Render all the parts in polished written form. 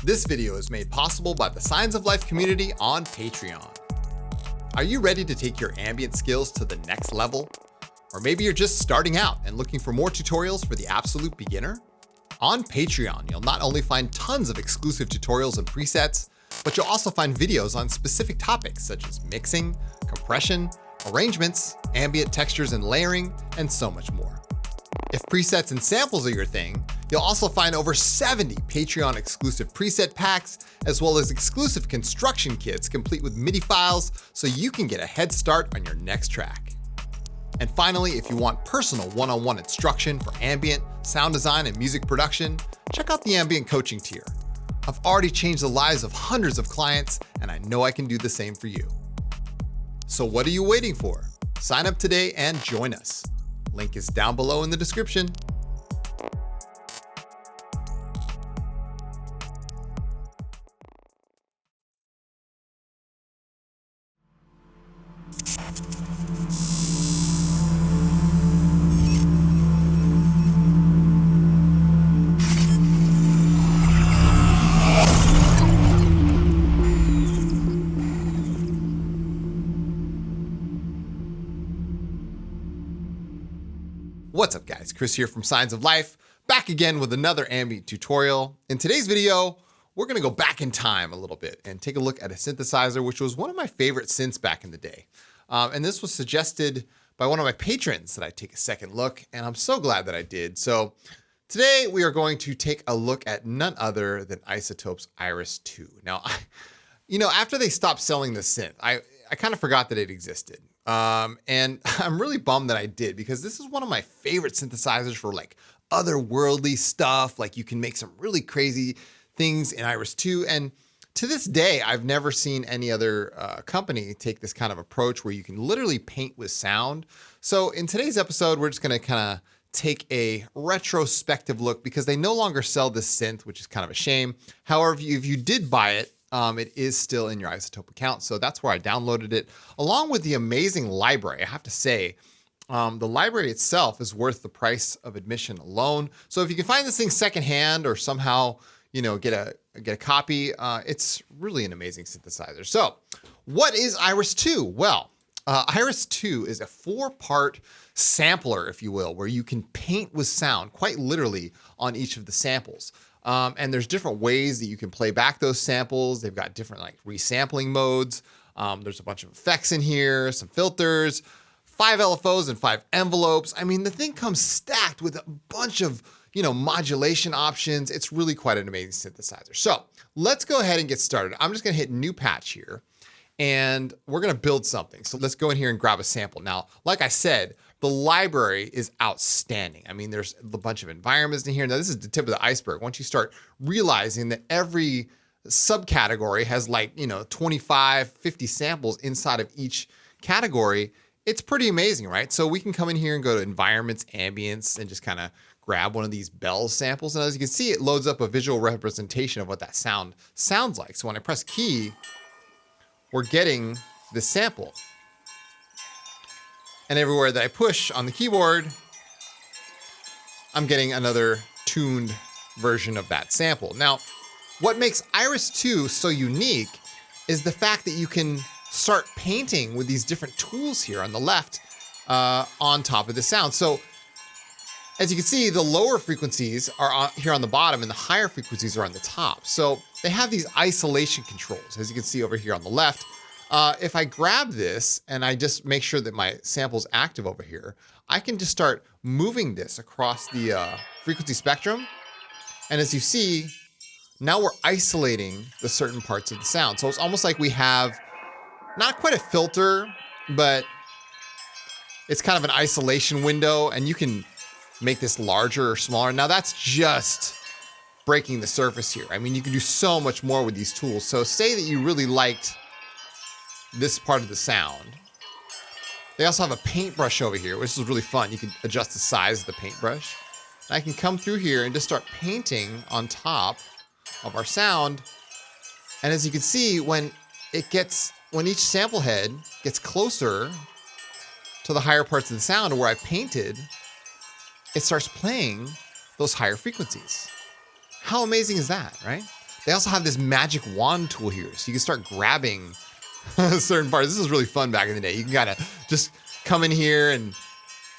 This video is made possible by the Signs of Life community on Patreon. Are you ready to take your ambient skills to the next level? Or maybe you're just starting out and looking for more tutorials for the absolute beginner? On Patreon, you'll not only find tons of exclusive tutorials and presets, but you'll also find videos on specific topics such as mixing, compression, arrangements, ambient textures and layering, and so much more. If presets and samples are your thing, you'll also find over 70 Patreon exclusive preset packs, as well as exclusive construction kits complete with MIDI files so you can get a head start on your next track. And finally, if you want personal one-on-one instruction for ambient, sound design, and music production, check out the ambient coaching tier. I've already changed the lives of hundreds of clients, and I know I can do the same for you. So what are you waiting for? Sign up today and join us. Link is down below in the description. What's up guys, Chris here from Signs of Life, back again with another ambient tutorial. In today's video, we're gonna go back in time a little bit and take a look at a synthesizer, which was one of my favorite synths back in the day. And this was suggested by one of my patrons that I take a second look, and I'm so glad that I did. So today we are going to take a look at none other than iZotope's Iris 2. Now, after they stopped selling the synth, I kind of forgot that it existed. And I'm really bummed that I did, because this is one of my favorite synthesizers for like otherworldly stuff. Like you can make some really crazy things in Iris 2. And to this day, I've never seen any other company take this kind of approach where you can literally paint with sound. So in today's episode, we're just going to kind of take a retrospective look, because they no longer sell this synth, which is kind of a shame. However, if you did buy it, it is still in your iZotope account. So that's where I downloaded it, along with the amazing library. I have to say, the library itself is worth the price of admission alone. So if you can find this thing secondhand or somehow, get a copy, it's really an amazing synthesizer. So what is Iris 2? Well, Iris 2 is a 4-part sampler, if you will, where you can paint with sound quite literally on each of the samples. And there's different ways that you can play back those samples. They've got different like resampling modes. There's a bunch of effects in here, some filters, 5 LFOs and 5 envelopes. I mean, the thing comes stacked with a bunch of, modulation options. It's really quite an amazing synthesizer. So let's go ahead and get started. I'm just gonna hit new patch here, and we're gonna build something. So let's go in here and grab a sample. Now, like I said, the library is outstanding. I mean, there's a bunch of environments in here. Now, this is the tip of the iceberg. Once you start realizing that every subcategory has like, 25, 50 samples inside of each category, it's pretty amazing, right? So we can come in here and go to environments, ambience, and just kind of grab one of these bell samples. And as you can see, it loads up a visual representation of what that sound sounds like. So when I press key, we're getting this sample. And everywhere that I push on the keyboard, I'm getting another tuned version of that sample. Now, what makes Iris 2 so unique is the fact that you can start painting with these different tools here on the left on top of the sound. So as you can see, the lower frequencies are here on the bottom and the higher frequencies are on the top. So they have these isolation controls, as you can see over here on the left. If I grab this and I just make sure that my sample's active over here, I can just start moving this across the frequency spectrum. And as you see, now we're isolating the certain parts of the sound. So it's almost like we have not quite a filter, but it's kind of an isolation window, and you can make this larger or smaller. Now that's just breaking the surface here. I mean, you can do so much more with these tools. So say that you really liked this part of the sound. They also have a paintbrush over here, which is really fun. You can adjust the size of the paintbrush. And I can come through here and just start painting on top of our sound. And as you can see, when each sample head gets closer to the higher parts of the sound where I painted, it starts playing those higher frequencies. How amazing is that, right? they also have this magic wand tool here. So you can start grabbing certain parts. This was really fun back in the day. You can kind of just come in here and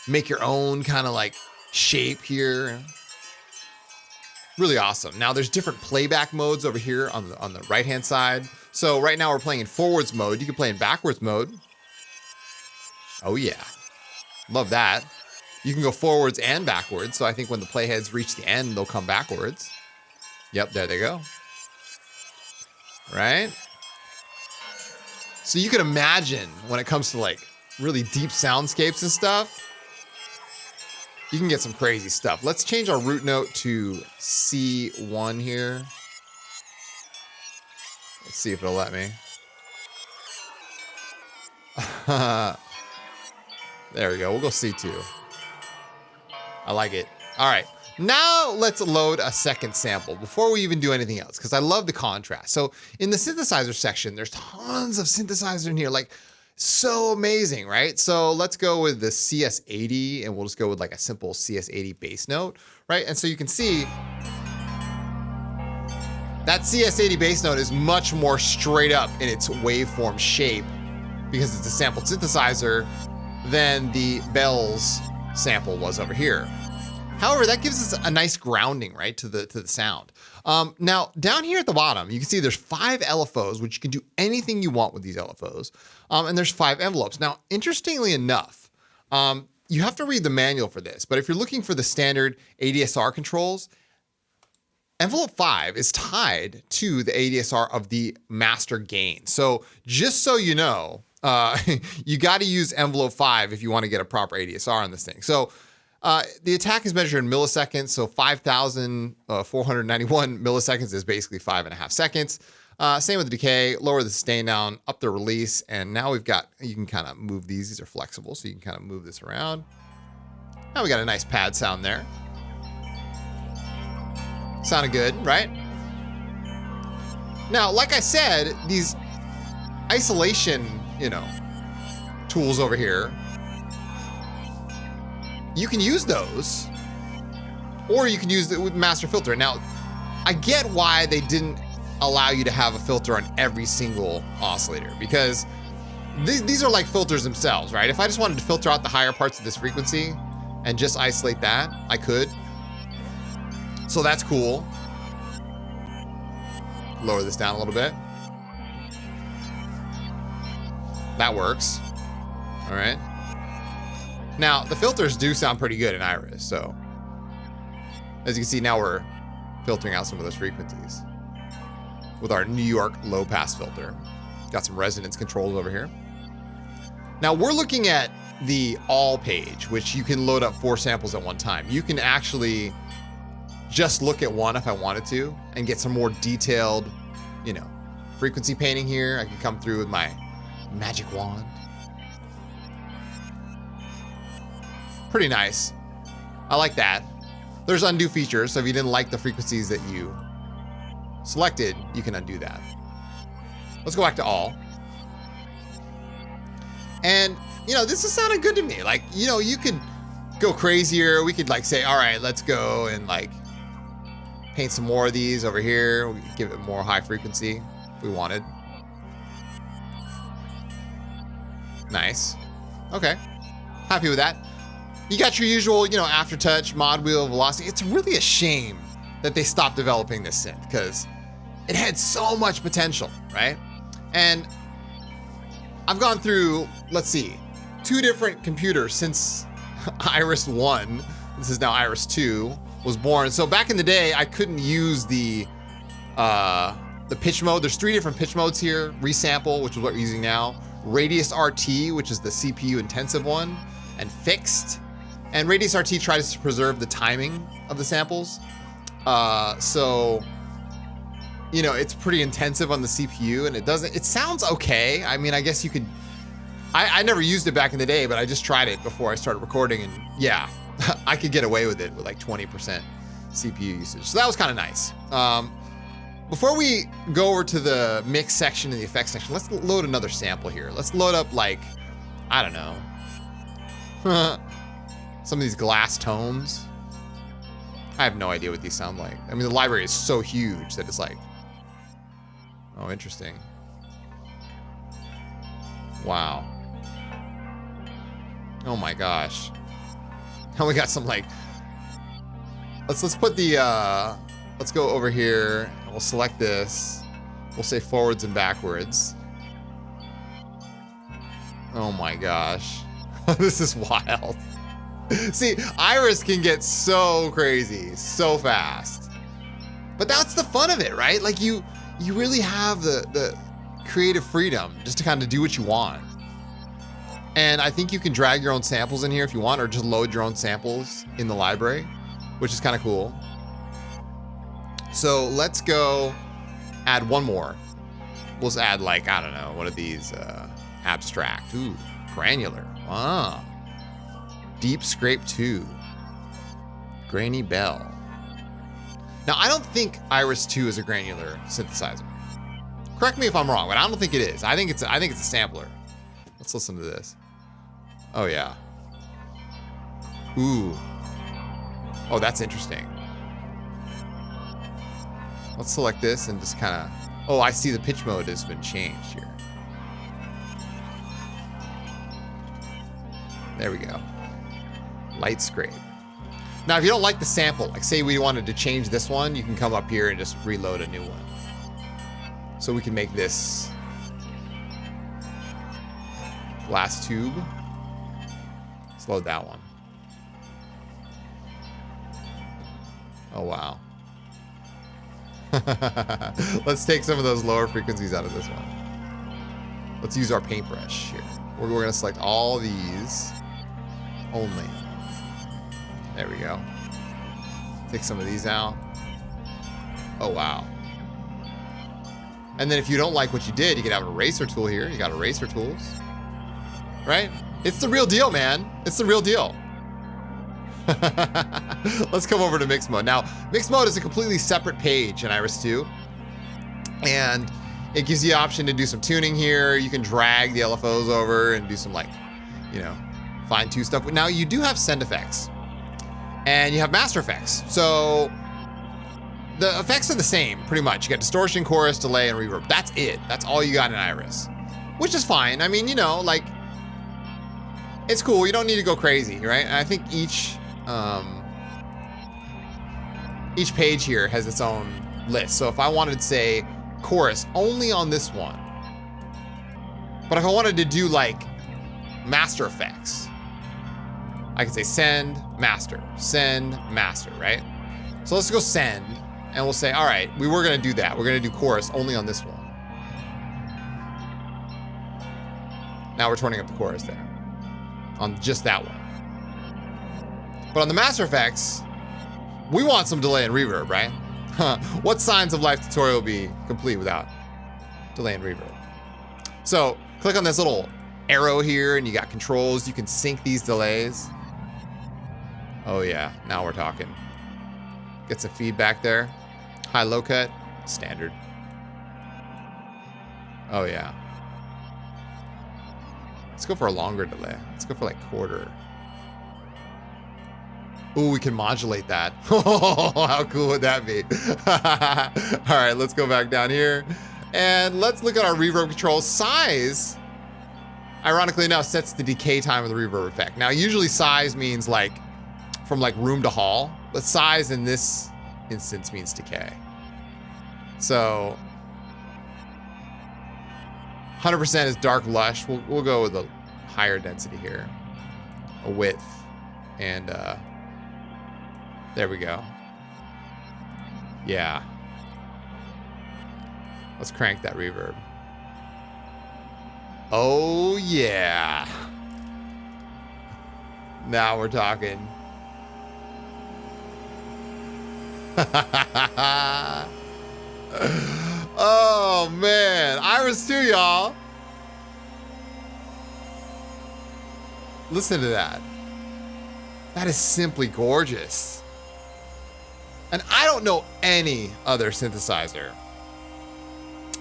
make your own kind of like shape here. Really awesome. Now there's different playback modes over here on the right hand side. So right now we're playing in forwards mode. You can play in backwards mode. Oh yeah, love that. You can go forwards and backwards. So I think when the playheads reach the end, they'll come backwards. Yep, there they go. Right? So you can imagine when it comes to like really deep soundscapes and stuff, you can get some crazy stuff. Let's change our root note to C1 here. Let's see if it'll let me. There we go. We'll go C2. I like it. All right. Now let's load a second sample before we even do anything else, because I love the contrast. So in the synthesizer section, there's tons of synthesizer in here, like so amazing, right? So let's go with the CS80 and we'll just go with like a simple CS80 bass note, right? And so you can see that CS80 bass note is much more straight up in its waveform shape because it's a sampled synthesizer than the bells sample was over here. However, that gives us a nice grounding, right, to the sound. Now, down here at the bottom, you can see there's 5 LFOs, which you can do anything you want with these LFOs. And there's 5 envelopes. Now, interestingly enough, you have to read the manual for this, but if you're looking for the standard ADSR controls, envelope 5 is tied to the ADSR of the master gain. So just so you know, you got to use envelope 5 if you want to get a proper ADSR on this thing. So the attack is measured in milliseconds, so 5,491 milliseconds is basically 5.5 seconds. Same with the decay, lower the sustain down, up the release, and now we've got, you can kind of move these. These are flexible, so you can kind of move this around. Now we got a nice pad sound there. Sounded good, right? Now, like I said, these isolation, tools over here, you can use those, or you can use it with master filter. Now, I get why they didn't allow you to have a filter on every single oscillator, because these are like filters themselves, right? If I just wanted to filter out the higher parts of this frequency and just isolate that, I could. So that's cool. Lower this down a little bit. That works. All right. Now, the filters do sound pretty good in Iris, so as you can see, now we're filtering out some of those frequencies with our New York low pass filter. Got some resonance controls over here. Now we're looking at the all page, which you can load up 4 samples at one time. You can actually just look at one if I wanted to and get some more detailed, frequency painting here. I can come through with my magic wand. Pretty nice. I like that. There's undo features, so if you didn't like the frequencies that you selected, you can undo that. Let's go back to all. And, this is sounding good to me. Like, you could go crazier. We could say, all right, let's go and paint some more of these over here. We could give it more high frequency if we wanted. Nice. Okay. Happy with that. You got your usual, aftertouch, mod wheel, velocity. It's really a shame that they stopped developing this synth because it had so much potential, right? And I've gone through, let's see, 2 different computers since Iris 1. This is now Iris 2 was born. So back in the day, I couldn't use the pitch mode. There's 3 different pitch modes here. Resample, which is what we're using now. Radius RT, which is the CPU intensive one, and fixed. And Radius RT tries to preserve the timing of the samples. So, it's pretty intensive on the CPU, and it sounds okay. I mean, I guess you could, I never used it back in the day, but I just tried it before I started recording, and yeah, I could get away with it with 20% CPU usage. So that was kind of nice. Before we go over to the mix section and the effects section, let's load another sample here. Let's load up I don't know, some of these glass tones. I have no idea what these sound like. I mean, the library is so huge that it's Oh, interesting. Wow. Oh my gosh. Now we got some like, let's put the, let's go over here and we'll select this. We'll say forwards and backwards. Oh my gosh. This is wild. See, Iris can get so crazy so fast. But that's the fun of it, right? Like you really have the creative freedom just to kind of do what you want. And I think you can drag your own samples in here if you want, or just load your own samples in the library, which is kind of cool. So let's go add one more. We'll just add like, I don't know, one of these abstract. Ooh, granular. Wow. Deep Scrape 2. Granny Bell. Now, I don't think Iris 2 is a granular synthesizer. Correct me if I'm wrong, but I don't think it is. I think it's a sampler. Let's listen to this. Oh yeah. Ooh. Oh, that's interesting. Let's select this and just kind of, oh, I see the pitch mode has been changed here. There we go. Light scrape. Now, if you don't like the sample, like say we wanted to change this one, you can come up here and just reload a new one. So we can make this glass tube. Let's load that one. Oh, wow. Let's take some of those lower frequencies out of this one. Let's use our paintbrush here. We're going to select all these only. There we go. Take some of these out. Oh, wow. And then if you don't like what you did, you can have an eraser tool here. You got eraser tools. Right? It's the real deal, man. It's the real deal. Let's come over to mix mode. Now, mix mode is a completely separate page in Iris 2. And it gives you the option to do some tuning here. You can drag the LFOs over and do some like, you know, fine tune stuff. But now you do have send effects. And you have master effects. So the effects are the same, pretty much. You got distortion, chorus, delay, and reverb. That's it. That's all you got in Iris. Which is fine. I mean, you know, like, it's cool. You don't need to go crazy, right? And I think each page here has its own list. So if I wanted to say chorus only on this one, but if I wanted to do like master effects, I could say send, master, right? So let's go send, and we'll say, all right, we were gonna do that. We're gonna do chorus only on this one. Now we're turning up the chorus there, on just that one. But on the master effects, we want some delay and reverb, right? What Signs of Life tutorial will be complete without delay and reverb? So click on this little arrow here, and you got controls. You can sync these delays. Oh yeah, now we're talking. Get some feedback there. High, low cut, standard. Oh yeah. Let's go for a longer delay. Let's go for like quarter. Ooh, we can modulate that. Oh, how cool would that be? All right, let's go back down here. And let's look at our reverb control. Size, ironically enough, sets the decay time of the reverb effect. Now, usually size means like from like room to hall, but size in this instance means decay. So 100% is dark lush. We'll go with a higher density here, a width, and there we go. Yeah. Let's crank that reverb. Oh yeah. Now we're talking. Oh man, Iris 2, y'all. Listen to that. That is simply gorgeous. And I don't know any other synthesizer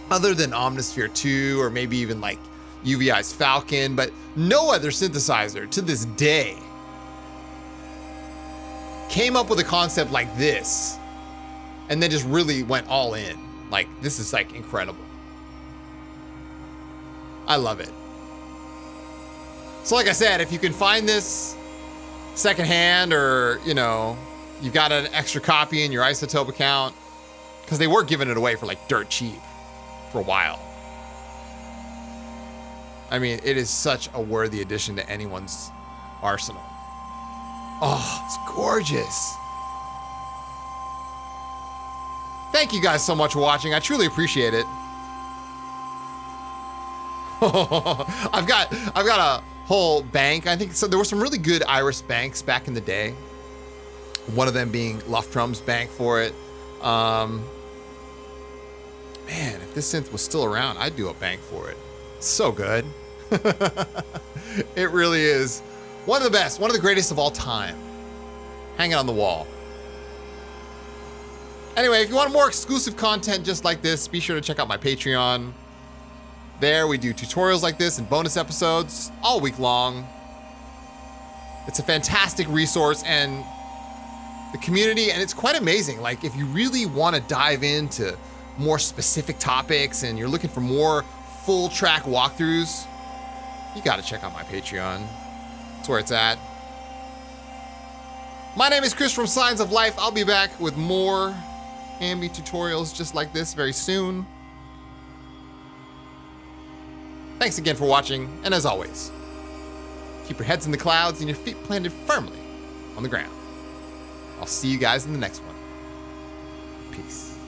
other than Omnisphere 2 or maybe even like UVI's Falcon, but no other synthesizer to this day came up with a concept like this and then just really went all in. Like, this is like incredible. I love it. So like I said, if you can find this secondhand, or, you know, you've got an extra copy in your iZotope account, because they were giving it away for like dirt cheap for a while. I mean, it is such a worthy addition to anyone's arsenal. Oh, it's gorgeous. Thank you guys so much for watching. I truly appreciate it. I've got a whole bank. I think so. There were some really good Iris banks back in the day. One of them being Luftrum's bank for it. Man, if this synth was still around, I'd do a bank for it. It's so good. It really is one of the best, one of the greatest of all time. Hang it on the wall. Anyway, if you want more exclusive content just like this, be sure to check out my Patreon. There we do tutorials like this and bonus episodes all week long. It's a fantastic resource, and the community, and it's quite amazing. Like, if you really want to dive into more specific topics and you're looking for more full track walkthroughs, you got to check out my Patreon. That's where it's at. My name is Chris from Signs of Life. I'll be back with more ambient tutorials just like this very soon. Thanks again for watching, and as always, keep your heads in the clouds and your feet planted firmly on the ground. I'll see you guys in the next one. Peace.